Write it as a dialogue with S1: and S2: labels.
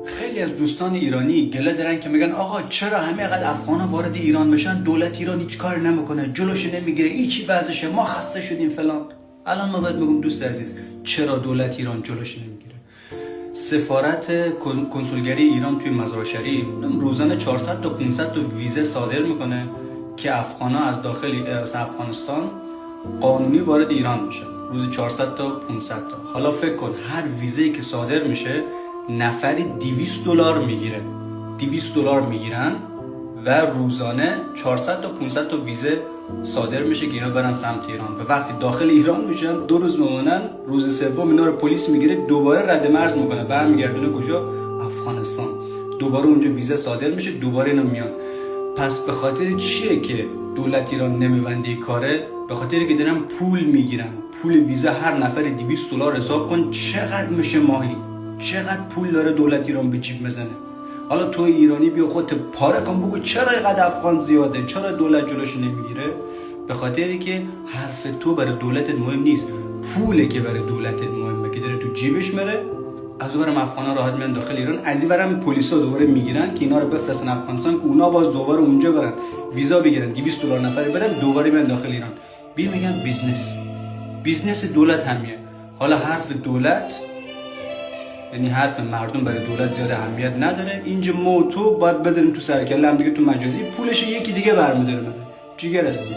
S1: خیلی از دوستان ایرانی گله دارن که میگن آقا چرا همه قد افغانا وارد ایران بشن، دولت ایران هیچ کار نمیکنه، جلوش نمیگیره، هیچی وضعشه، ما خسته شدیم فلان. الان ما باید بگم دوست عزیز چرا دولت ایران جلوش نمیگیره؟ سفارت کنسولگری ایران توی مزار شریف روزانه 400 تا 500 تا ویزه صادر میکنه که افغانا از داخل افغانستان قانونی وارد ایران میشه. روزی 400 تا 500 تا. حالا فکر کن هر ویزه‌ای که صادر میشه نفری $200 میگیره. $200 میگیرن و روزانه 400 تا 500 تا ویزه صادر میشه که اینا برن سمت ایران. و وقتی داخل ایران میشن 2 روز میمونن، روز سوم اینا رو پلیس میگیره، دوباره رد مرز میکنه، برمیگردونه کجا؟ افغانستان. دوباره اونجا ویزه صادر میشه، دوباره اینا میان. پس به خاطر چیه که دولت ایران نمیبنده کاره؟ به خاطر که دارن پول میگیرن. پول ویزا هر نفر $200 حساب کن چقدر میشه ماهی، چقدر پول داره دولت ایران به جیب میزنه. حالا تو ایرانی بیا خودت پاره کن، بگو چرا اینقدر افغان زیاده، چرا دولت جلوش نمیگیره؟ به خاطری که حرف تو برای دولتت مهم نیست، پوله که برای دولتت مهمه که داره تو جیبش میره. از اونورم افغانا راحت میان داخل ایران، از اینورم پلیسا دوباره میگیرن که اینا رو بفرستن افغانستان که اونا باز دوباره اونجا برن ویزا بگیرن، $200 نفری بدن، دوباره میان داخل ایران. بیا میگن بیزنس دولت همیه. حالا حرف دولت یعنی حرف مردم برای دولت زیاد اهمیت نداره. اینجا ما و تو باید بذاریم تو سر کله هم دیگه، تو مجازی پولش یکی دیگه برمی‌داره. جیگر هستی.